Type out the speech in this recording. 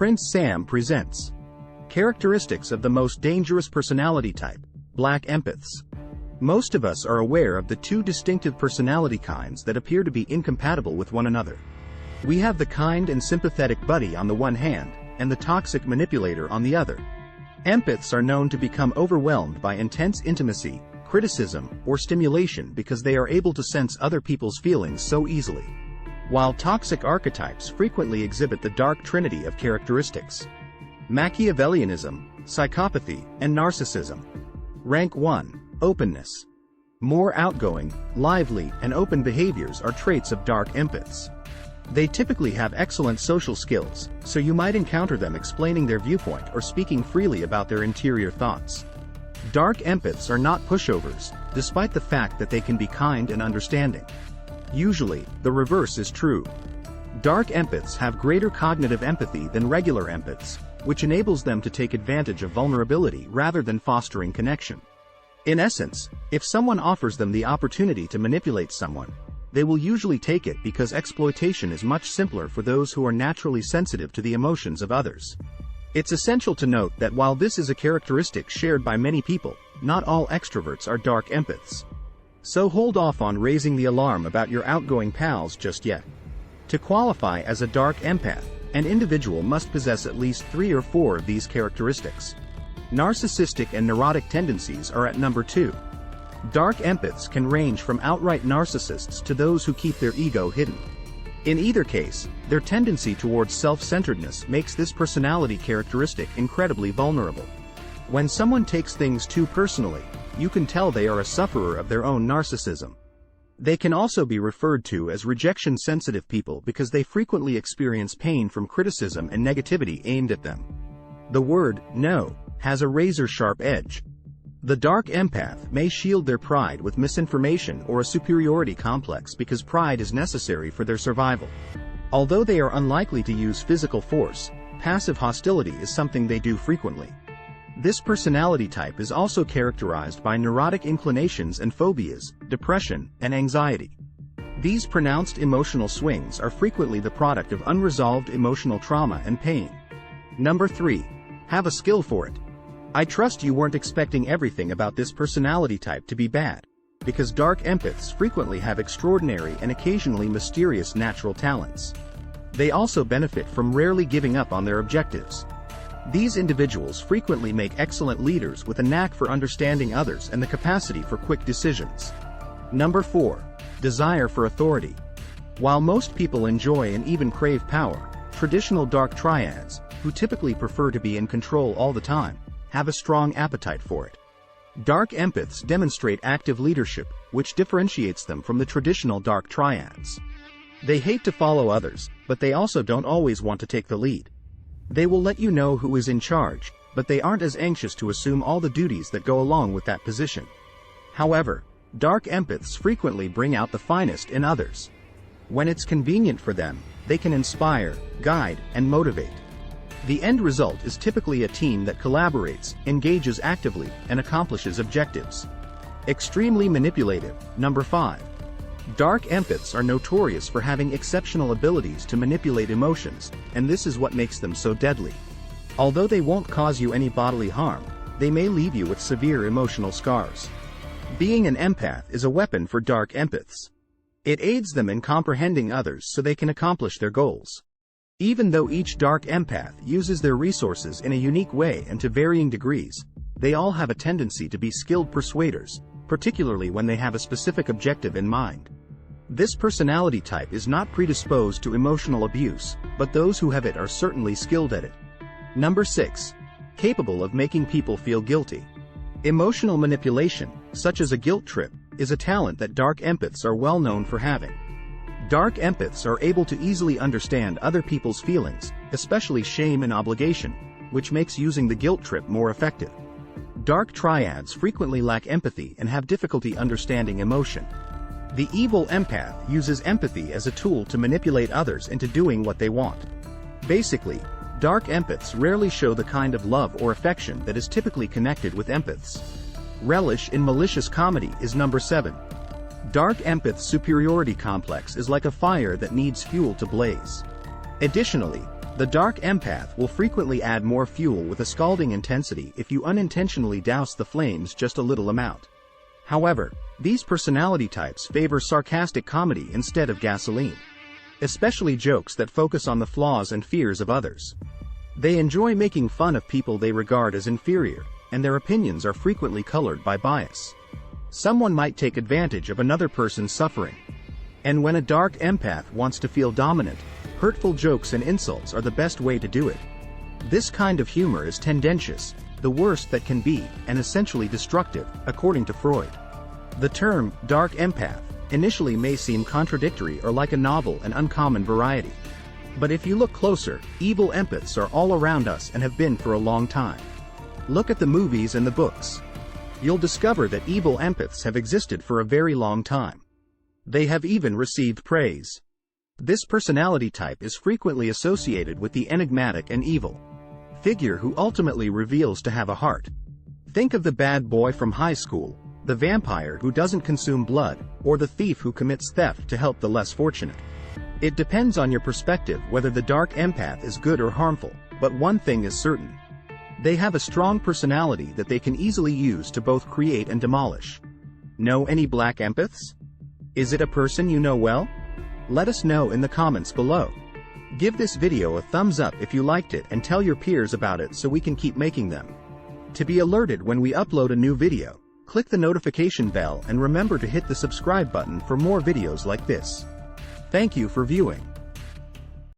Prince Sam presents characteristics of the most dangerous personality type, Black Empaths. Most of us are aware of the two distinctive personality kinds that appear to be incompatible with one another. We have the kind and sympathetic buddy on the one hand, and the toxic manipulator on the other. Empaths are known to become overwhelmed by intense intimacy, criticism, or stimulation because they are able to sense other people's feelings so easily. While toxic archetypes frequently exhibit the dark trinity of characteristics: Machiavellianism, psychopathy, and narcissism. Rank 1. Openness. More outgoing, lively, and open behaviors are traits of dark empaths. They typically have excellent social skills, so you might encounter them explaining their viewpoint or speaking freely about their interior thoughts. Dark empaths are not pushovers, despite the fact that they can be kind and understanding. Usually, the reverse is true. Dark empaths have greater cognitive empathy than regular empaths, which enables them to take advantage of vulnerability rather than fostering connection. In essence, if someone offers them the opportunity to manipulate someone, they will usually take it because exploitation is much simpler for those who are naturally sensitive to the emotions of others. It's essential to note that while this is a characteristic shared by many people, not all extroverts are dark empaths. So hold off on raising the alarm about your outgoing pals just yet. To qualify as a dark empath, an individual must possess at least 3 or 4 of these characteristics. Narcissistic and neurotic tendencies are at number 2. Dark empaths can range from outright narcissists to those who keep their ego hidden. In either case, their tendency towards self-centeredness makes this personality characteristic incredibly vulnerable. When someone takes things too personally, you can tell they are a sufferer of their own narcissism. They can also be referred to as rejection-sensitive people because they frequently experience pain from criticism and negativity aimed at them. The word "no" has a razor-sharp edge. The dark empath may shield their pride with misinformation or a superiority complex because pride is necessary for their survival. Although they are unlikely to use physical force, passive hostility is something they do frequently. This personality type is also characterized by neurotic inclinations and phobias, depression, and anxiety. These pronounced emotional swings are frequently the product of unresolved emotional trauma and pain. Number 3. Have a skill for it. I trust you weren't expecting everything about this personality type to be bad, because dark empaths frequently have extraordinary and occasionally mysterious natural talents. They also benefit from rarely giving up on their objectives. These individuals frequently make excellent leaders with a knack for understanding others and the capacity for quick decisions. Number 4. Desire for authority. While most people enjoy and even crave power, traditional dark triads, who typically prefer to be in control all the time, have a strong appetite for it. Dark empaths demonstrate active leadership, which differentiates them from the traditional dark triads. They hate to follow others, but they also don't always want to take the lead. They will let you know who is in charge, but they aren't as anxious to assume all the duties that go along with that position. However, dark empaths frequently bring out the finest in others. When it's convenient for them, they can inspire, guide, and motivate. The end result is typically a team that collaborates, engages actively, and accomplishes objectives. Extremely manipulative. Number 5. Dark empaths are notorious for having exceptional abilities to manipulate emotions, and this is what makes them so deadly. Although they won't cause you any bodily harm, they may leave you with severe emotional scars. Being an empath is a weapon for dark empaths. It aids them in comprehending others so they can accomplish their goals. Even though each dark empath uses their resources in a unique way and to varying degrees, they all have a tendency to be skilled persuaders, particularly when they have a specific objective in mind. This personality type is not predisposed to emotional abuse, but those who have it are certainly skilled at it. Number 6. Capable of making people feel guilty. Emotional manipulation, such as a guilt trip, is a talent that dark empaths are well known for having. Dark empaths are able to easily understand other people's feelings, especially shame and obligation, which makes using the guilt trip more effective. Dark triads frequently lack empathy and have difficulty understanding emotion. The evil empath uses empathy as a tool to manipulate others into doing what they want. Basically, dark empaths rarely show the kind of love or affection that is typically connected with empaths. Relish in malicious comedy is number 7. Dark empath's superiority complex is like a fire that needs fuel to blaze. Additionally, The dark empath will frequently add more fuel with a scalding intensity if you unintentionally douse the flames just a little amount. However, these personality types favor sarcastic comedy instead of gasoline, especially jokes that focus on the flaws and fears of others. They enjoy making fun of people they regard as inferior, and their opinions are frequently colored by bias. Someone might take advantage of another person's suffering. And when a dark empath wants to feel dominant, hurtful jokes and insults are the best way to do it. This kind of humor is tendentious, the worst that can be, and essentially destructive, according to Freud. The term, dark empath, initially may seem contradictory or like a novel and uncommon variety. But if you look closer, evil empaths are all around us and have been for a long time. Look at the movies and the books. You'll discover that evil empaths have existed for a very long time. They have even received praise. This personality type is frequently associated with the enigmatic and evil figure who ultimately reveals to have a heart. Think of the bad boy from high school, the vampire who doesn't consume blood, or the thief who commits theft to help the less fortunate. It depends on your perspective whether the dark empath is good or harmful, but one thing is certain. They have a strong personality that they can easily use to both create and demolish. Know any black empaths? Is it a person you know well? Let us know in the comments below. Give this video a thumbs up if you liked it and tell your peers about it so we can keep making them. To be alerted when we upload a new video, click the notification bell and remember to hit the subscribe button for more videos like this. Thank you for viewing.